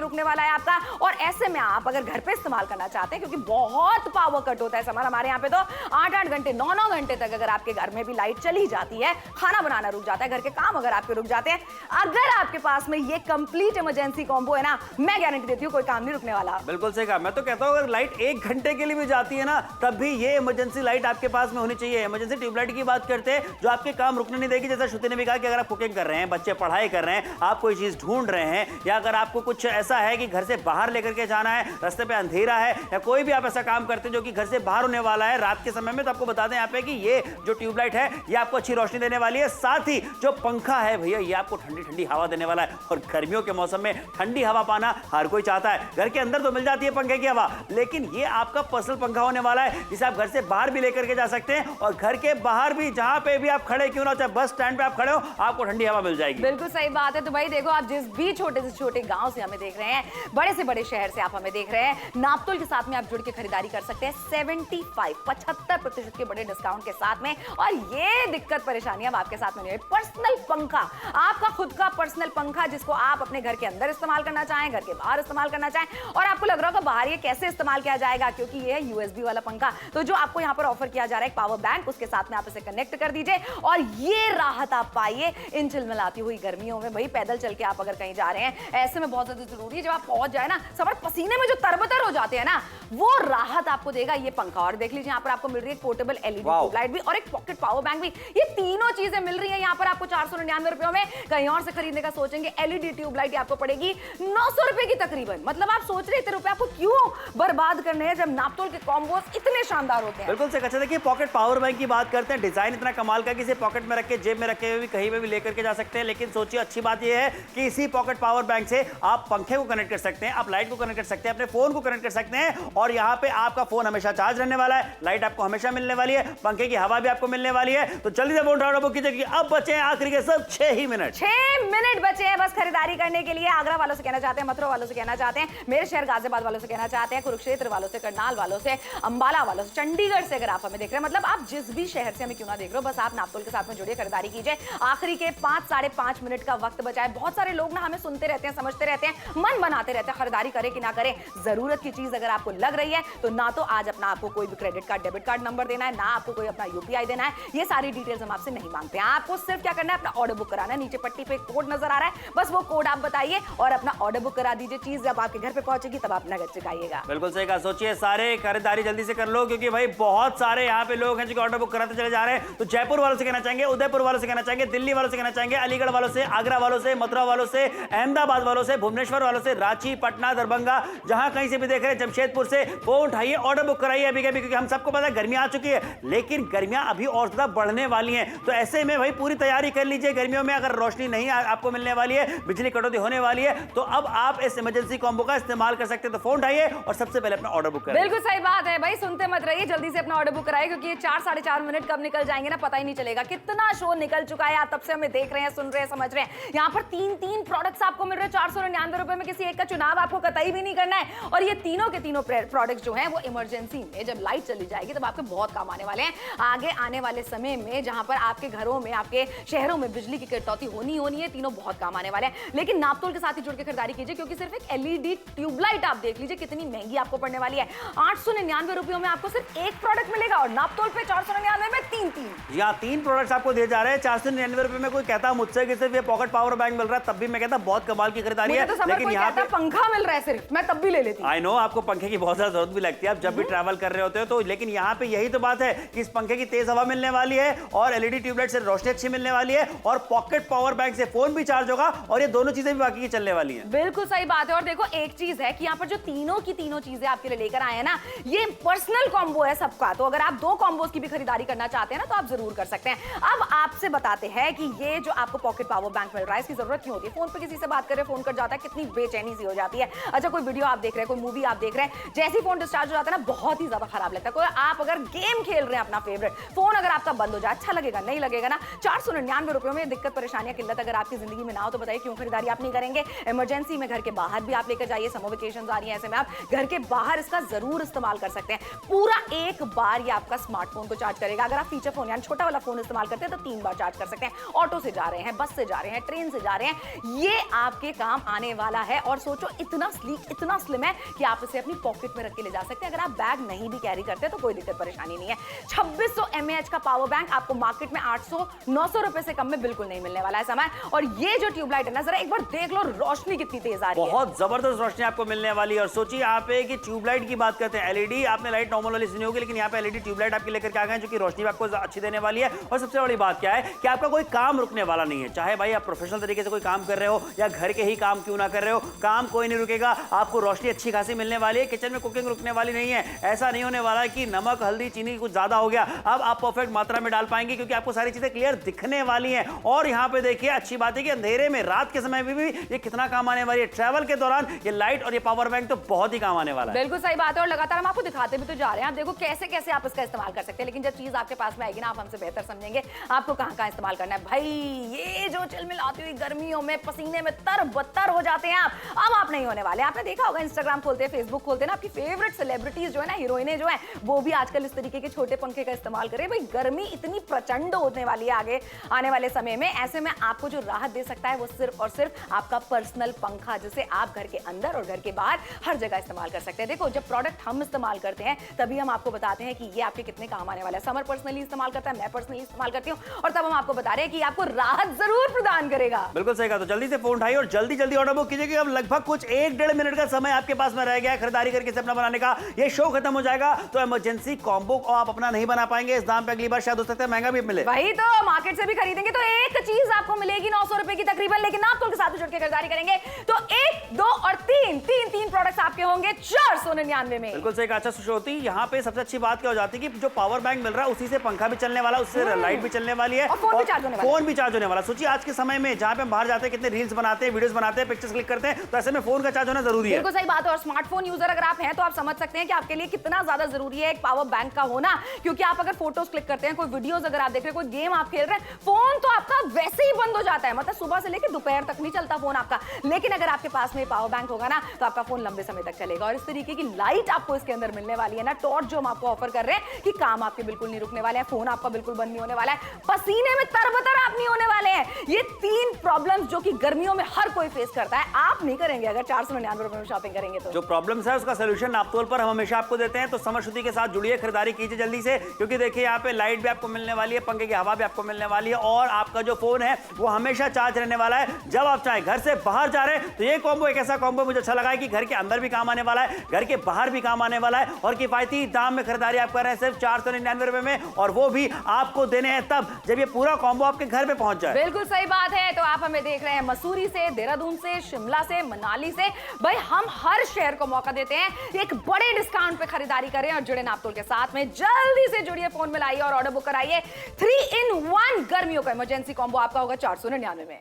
रुकने वाला है आपका। और ऐसे में आप अगर घर पे इस्तेमाल करना चाहते हैं, क्योंकि बहुत पावर कट होता है समर, हमारे यहाँ पे तो 8-8 घंटे 9-9 घंटे तक अगर आपके घर में भी लाइट चली जाती है, खाना बनाना रुक जाता है, घर के काम अगर आपके रुक जाते हैं, अगर आपके पास में ये कंप्लीट इमरजेंसी कॉम्बो है ना, मैं गारंटी देती हूँ कोई काम नहीं रुकने वाला। बिल्कुल सही कहा। मैं तो कहता हूँ अगर लाइट 1 घंटे के लिए भी जाती है ना, तब भी ये इमरजेंसी लाइट आपके पास में होनी चाहिए। इमरजेंसी ट्यूबलाइट की बात करते हैं जो आपके काम रुकने नहीं देगी। जैसा श्रुति ने भी कहा कि अगर आप कुकिंग कर रहे हैं, बच्चे पढ़ाई कर रहे हैं, आप कोई चीज ढूंढ रहे हैं, या अगर आपको कुछ ऐसा है कि घर से बाहर लेकर के जाना है, रास्ते पे अंधेरा है, या कोई भी आप ऐसा काम करते हैं जो कि घर से बाहर होने वाला है रात के समय में, तो आपको बता दें यहाँ पे कि ये जो ट्यूबलाइट है ये आपको अच्छी रोशनी देने वाली है। साथ ही जो पंखा है भैया, ये आपको ठंडी ठंडी हवा देने वाला है, और गर्मियों के मौसम में ठंडी हवा पाना हर कोई चाहता है। घर के अंदर तो मिल जाती है पंखे की हवा, लेकिन ये आपका पर्सनल पंखा होने वाला है, जिसे आप घर से बाहर भी लेकर के जा सकते हैं, और घर के बाहर भी जहां पे भी आप खड़े क्यों ना, चाहे बस स्टैंड पे आप खड़े हो, आपको ठंडी हवा मिल जाएगी। बिल्कुल सही बात है। तो भाई देखो, आप जिस भी छोटे से छोटे गांव से हमें देख रहे हैं, बड़े से बड़े शहर से आप हमें देख रहे हैं, नापतोल के साथ में आप जुड़ के खरीदारी कर सकते हैं 75% के बड़े डिस्काउंट के साथ में। और ये दिक्कत परेशानी अब आपके साथ में नहीं है। पर्सनल पंखा, आपका खुद का पर्सनल पंखा, जिसको आप अपने घर के अंदर इस्तेमाल करना चाहें, घर के बाहर इस्तेमाल करना चाहें, और आपको लग रहा होगा बाहर ये कैसे इस्तेमाल किया जाएगा, क्योंकि ये है यूएसबी वाला पंखा। तो जो आपको यहाँ पर ऑफर किया जा रहा है एक पावर बैंक, उसके साथ में आप इसे कनेक्ट कर दीजिए, और ये राहत आप पाइए इन चिलमिलाती हुई गर्मियों में। भाई पैदल चल के आप अगर कहीं जा रहे हैं, ऐसे में बहुत ज्यादा जरूरी है, जब आप पहुंच जाए ना, सबर पसीने में जो तरबतर हो जाते हैं ना, वो राहत आपको देगा ये पंखा। और देख लीजिए यहाँ पर आपको मिल रही है पोर्टेबल एलईडी ट्यूबलाइट भी, और एक पॉकेट पावर बैंक भी। ये तीनों चीजें मिल रही है यहाँ पर आपको 499 रुपयों में। कहीं और से खरीदने का सोचेंगे, एलईडी ट्यूबलाइट आपको पड़ेगी 900 रुपए की तकरीबन। मतलब आप सोच रहे इतने रुपए आपको क्यों बर्बाद करने हैं, जब नापतोल के कॉम्बोस इतने शानदार होते हैं। बिल्कुल से। अच्छा देखिए, पॉकेट पावर बैंक की बात करते हैं, डिजाइन इतना कमाल का कि इसे पॉकेट में रख के, जेब में रखे हुए भी कहीं पे भी लेकर के जा सकते हैं। लेकिन सोचिए अच्छी बात यह है कि इसी पॉकेट पावर बैंक से आप पंखे को कनेक्ट कर सकते हैं, आप लाइट को कनेक्ट कर सकते हैं, अपने फोन को कनेक्ट कर सकते हैं, और यहाँ पे आपका फोन हमेशा चार्ज रहने वाला है, लाइट आपको हमेशा मिलने वाली है, पंखे की हवा भी आपको मिलने वाली है। तो जल्दी से फोन बुक कीजिए। अब बचे हैं आखिरी के सब 6 ही मिनट। 6 मिनट बचे हैं बस खरीदारी करने के लिए। आगरा वालों से कहना चाहते हैं, मथुरा वालों से कहना चाहते हैं, मेरे शहर गाजियाबाद वालों से कहना चाहते हैं, कुरुक्षेत्र वालों से, करनाल वालों से, अंबाला वालों से, चंडीगढ़ से अगर आप हमें देख रहे हैं, मतलब आप जिस भी शहर से हमें क्यों ना देख रहे हो, बस आप नापतोल के साथ में जुड़िए, खरीदारी कीजिए। आखिरी के 5-5.5 मिनट का वक्त बचा है। बहुत सारे लोग ना हमें सुनते रहते हैं, समझते रहते हैं, मन बनाते रहते हैं, खरीदारी करें कि ना करें। जरूरत की चीज अगर आपको लग रही है तो ना तो आज अपना आपको कोई भी credit card, debit card number देना है, ना आपको कोई अपना यूपीआई देना है। ये सारी डिटेल्स हम आपसे नहीं मांगते हैं। आपको सिर्फ क्या करना है, अपना ऑर्डर बुक कराना है। नीचे पट्टी पे कोड नजर आ रहा है, बस वो कोड आप बताइए और अपना ऑर्डर बुक करा दीजिए। चीज जब आपके घर पे पहुंचेगी तब आप नगद चुकाइएगा। बिल्कुल सही कहा। सोचिए सारे खरीदारी जल्दी से कर लो, क्योंकि भाई बहुत सारे यहाँ पे लोग हैं जो ऑर्डर बुक कराते चले जा रहे हैं। तो जयपुर वालों से कहना चाहेंगे, उदयपुर वालों से कहना चाहेंगे, दिल्ली वालों से कहना चाहेंगे, अलीगढ़ वालों से, आगरा वालों से, मथुरा वालों से, अहमदाबाद वालों से, भुवनेश्वर वालों से, रांची, पटना, दरभंगा, जहां कहीं से भी देख रहे हैं, जमशेदपुर से, फोन उठाइए, ऑर्डर बुक कराइए अभी कभी, क्योंकि हम सबको पता है गर्मियां आ चुकी है, लेकिन गर्मियां अभी और ज्यादा बढ़ने वाली हैं। तो ऐसे में भाई पूरी तैयारी कर लीजिए। गर्मियों में अगर रोशनी नहीं आपको आपको मिलने वाली है, बिजली कटौती होने वाली है। तो अब आप इस इमरजेंसी कॉम्बो का इस्तेमाल कर सकते हैं। तो फोन उठाइए और सबसे पहले अपना ऑर्डर बुक करें। बिल्कुल सही बात है भाई, सुनते मत रहिए, जल्दी से अपना ऑर्डर बुक कराइए, क्योंकि ये 4-4.5 मिनट कब निकल जाएंगे ना पता ही नहीं चलेगा। कितना शो निकल चुका है, आप तब से हमें देख रहे हैं, सुन रहे हैं, समझ रहे हैं। यहाँ पर 3 प्रोडक्ट्स आपको मिल रहे हैं 499 रुपए में। किसी एक का चुनाव आपको कतई भी नहीं करना है। और ये तीनों के तीनों प्रोडक्ट्स जो हैं वो इमरजेंसी में जब लाइट चली जाएगी तब आपके बहुत काम आने वाले हैं। आगे आने वाले समय में जहां पर आपके घरों में, आपके शहरों में बिजली की कटौती होनी है, तीनों बहुत काम आने वाले हैं। लेकिन नापतोल के साथ ही जुड़ के खरीदारी कीजिए, क्योंकि सिर्फ एक एलईडी ट्यूबलाइट आप देख लीजिए कितनी महंगी आपको पड़ने वाली है। 899 रुपयों में आपको सिर्फ एक प्रोडक्ट मिलेगा और नापतोल पे 499 में 3 यहाँ 3 प्रोडक्ट्स आपको दिए जा रहे हैं 499 रुपए में। कोई कहता मुझसे कि सिर्फ ये पॉकेट पावर बैंक मिल रहा है, तब भी मैं कहता बहुत कमाल की खरीदारी है। लेकिन यहाँ पे पंखा मिल रहा है सिर्फ, मैं तब भी ले लेती हूँ। आई नो आपको पंखे की बहुत ज्यादा जरूरत भी लगती है आप जब भी ट्रैवल कर रहे होते हो तो, लेकिन यहाँ पे यही तो बात है कि इस पंखे की तेज हवा मिलने वाली है और एलईडी ट्यूबलाइट से रोशनी अच्छी मिलने वाली है और पॉकेट पावर बैंक से फोन भी चार्ज होगा और ये दोनों चीजें भी बाकी की चलने वाली हैं। बिल्कुल सही बात है। और देखो एक चीज है कि यहाँ पर जो तीनों की तीनों चीजें आपके लिए लेकर आए हैं ना, ये पर्सनल कॉम्बो है सबका। तो अगर आप 2 कॉम्बोज की भी खरीदारी करना चाहते हैं ना तो आप जरूर कर सकते हैं। अब आपसे बताते हैं कि ये जो आपको पॉकेट पावर बैंक मिल रहा है इसकी जरूरत क्यों होती है। फोन पे किसी से बात कर रहे, फोन कट जाता है, कितनी बेचैनी सी हो जाती है। अच्छा कोई वीडियो आप देख रहे हैं, कोई मूवी आप देख रहे हैं, जैसे फोन डिस्चार्ज हो जाता है ना बहुत ही ज्यादा खराब लगता है। कोई आप अगर गेम खेल रहे हैं अपना फेवरेट, फोन अगर आपका बंद हो जाए अच्छा लगेगा? नहीं लगेगा ना। 499 रुपयों में दिक्कत परेशानियां किल्लत अगर आपकी जिंदगी में ना हो तो बताइए क्यों खरीदारी आप नहीं करेंगे। इमरजेंसी में घर के बाहर भी आप लेकर जाइए, समर वेकेशंस आ रही हैं, ऐसे में आप घर के बाहर इसका जरूर इस्तेमाल कर सकते हैं। पूरा एक बार ये आपका स्मार्टफोन को चार्ज करेगा। अगर आप फीचर फोन यानी छोटा वाला फोन इस्तेमाल करते हैं तो 3 बार चार्ज कर सकते हैं। ऑटो से जा रहे हैं, बस से जा रहे हैं, ट्रेन से जा रहे हैं, ये आपके काम आने वाला है। और सोचो इतना स्लीक, इतना स्लिम है कि आप इसे अपनी पॉकेट में रख के ले जा सकते हैं। अगर आप बैग नहीं भी कैरी करते तो कोई दिक्कत परेशानी नहीं है। 2600 mAh का पावर बैंक आपको मार्केट में 800-900 रुपए से कम में बिल्कुल नहीं मिलने वाला है सामान। और ये जो ट्यूबलाइट है ना, जरा एक बार देख लो रोशनी कितनी तेज आ रही है, बहुत जबरदस्त रोशनी आपको मिलने वाली है। और सोचिए आप कि ट्यूबलाइट की बात करते हैं, एलईडी आपने लाइट नॉर्मल वाली सुनी होगी, लेकिन यहाँ पे एलईडी ट्यूबलाइट आपके लेकर के आ गए हैं जो कि रोशनी आपको अच्छी देने वाली है। और सबसे बड़ी बात क्या है कि आपका कोई काम रुकने वाला नहीं है। चाहे भाई आप प्रोफेशनल तरीके से कोई काम कर रहे हो या घर के ही काम क्यों ना कर रहे हो, काम कोई नहीं रुकेगा। आपको रोशनी अच्छी खासी मिलने वाली है, किचन में कुकिंग रुकने वाली नहीं है। ऐसा नहीं होने वाला कि नमक हल्दी चीनी कुछ ज्यादा हो गया, अब आप परफेक्ट मात्रा में डाल पाएंगे क्योंकि आपको सारी चीजें क्लियर दिखने वाली हैं। और यहाँ पे देखिए अच्छी बात है कि अंधेरे में रात के समय में भी ये कितना काम आने वाली है। ट्रैवल के दौरान ये लाइट और ये पावर बैंक तो बहुत ही काम आने वाला है। बिल्कुल सही बात है। और लगातार हम आपको दिखाते भी तो जा रहे हैं, आप देखो कैसे कैसे आप इसका इस्तेमाल कर सकते हैं। लेकिन जब चीज आपके पास में आएगी ना आप हमसे बेहतर समझेंगे आपको कहां इस्तेमाल करना है। भाई ये जो चिलमिलाती हुई गर्मियों में पसीने में तर-बतर हो जाते हैं आप, अब आप नहीं होने वाले। आपने देखा होगा इंस्टाग्राम खोलते हैं, फेसबुक खोलते हैं ना, आपकी फेवरेट सेलिब्रिटीज जो है ना, हीरोइनें जो है वो भी आजकल इस तरीके के छोटे पंखे का इस्तेमाल करें। भाई गर्मी इतनी प्रचंड होने वाली है आगे आने वाले समय में, ऐसे में आपको जो राहत दे सकता है वो सिर्फ और सिर्फ आपका पर्सनल पंखा, जिसे आप घर के अंदर और घर के बाहर हर जगह इस्तेमाल कर सकते हैं। देखो जब प्रोडक्ट हम इस्तेमाल करते हैं तभी हम आपको बताते हैं कि ये आपके कितने काम आने वाला है। समर पर्सनली इस्तेमाल करता है, मैं पर्सनली इस्तेमाल करती हूँ, और तब हम आपको बता रहे हैं कि आपको राहत जरूर प्रदान करेगा। बिल्कुल सही कहा। तो जल्दी से फोन उठाइए और जल्दी जल्दी ऑर्डर बुक कीजिए। अब लगभग कुछ 1-1.5 मिनट का समय आपके पास में रह गया है खरीदारी करके अपना बनाने का। ये शो खत्म हो जाएगा तो इमरजेंसी कॉम्बो को आप अपना नहीं बना पाएंगे। इस दाम पे अगली बार शायद हो सकता है महंगा भी मिले। वही तो, मार्केट से भी खरीदेंगे तो एक चीज आपको मिलेगी 900 रुपए की तकरीबन, लेकिन आप के साथ जुड़ के खरीदारी करेंगे तो 1, 2 और 3 प्रोडक्ट्स आपके होंगे 499 में। बिल्कुल सही कहा। अच्छा सुश्रोती, यहाँ पे सबसे अच्छी बात क्या हो जाती है कि जो पावर बैंक मिल रहा है उसी से पंखा भी चलने वाला, उससे लाइट भी चलने वाली है और फोन भी चार्ज होने वाला। सोचिए आज के समय में जहाँ पे हम बाहर जाते हैं, कितने रील्स बनाते हैं, वीडियोस बनाते हैं, पिक्चर्स क्लिक करते हैं, तो ऐसे में फोन का चार्ज होना जरूरी है। बिल्कुल सही बात है। और स्मार्टफोन यूजर अगर आप हैं तो आप समझ सकते हैं कि आपके लिए कितना ज्यादा जरूरी है एक पावर बैंक का होना, क्योंकि आप अगर फोटोज क्लिक करते हैं, कोई वीडियोस अगर आप देख रहे हैं, कोई गेम आप खेल रहे हैं, फोन तो आपका वैसे ही बंद हो जाता है। मतलब सुबह से लेकर दोपहर तक नहीं चलता फोन आपका, लेकिन अगर आपके पास में पावर बैंक होगा ना तो आपका फोन लंबे समय तक चलेगा। और इस तरीके की लाइट आपको इसके अंदर मिलने वाली है ना, टॉर्च जो हम आपको ऑफर कर रहे हैं कि काम आपके बिल्कुल नहीं रुकने वाले हैं, फोन आपका बिल्कुल बंद नहीं होने वाला है, पसीने में तरबतर आप नहीं होने वाले हैं। ये 3 प्रॉब्लम्स जो कि गर्मियों में हर कोई फेस करता है, आप नहीं करेंगे अगर 499 रुपए में शॉपिंग करेंगे तो। जो प्रॉब्लम्स है उसका सलूशन नापतोल पर हम हमेशा आपको देते हैं। तो समर शुद्धि के साथ जुड़िए, खरीदारी कीजिए जल्दी से, क्योंकि देखिए यहाँ पे लाइट भी आपको मिलने वाली है, पंखे की हवा भी आपको मिलने वाली है, और आपका जो फोन है वो हमेशा चार्ज रहने वाला है जब आप चाहे। घर से बाहर जा रहे हैं तो ये कॉम्बो एक ऐसा कॉम्बो मुझे अच्छा लगा है कि घर के अंदर भी काम आने वाला है, घर के बाहर भी काम आने वाला है, और किफायती दाम में खरीदारी आप कर रहे हैं सिर्फ 499 रुपए में, और वो भी आपको देने हैं तब जब ये पूरा कॉम्बो आपके घर पे पहुंच जाए। बिल्कुल सही बात है। तो आप हमें देख रहे हैं मसूरी से, देहरादून से, शिमला से, मनाली से। भाई हम हर शहर को मौका देते हैं एक बड़े डिस्काउंट पे खरीदारी करें और जुड़े नापतोल के साथ में। जल्दी से जुड़िए, फोन मिलाइए और ऑर्डर बुक कराइए। 3 in 1 गर्मियों का इमरजेंसी कॉम्बो आपका होगा 499 में।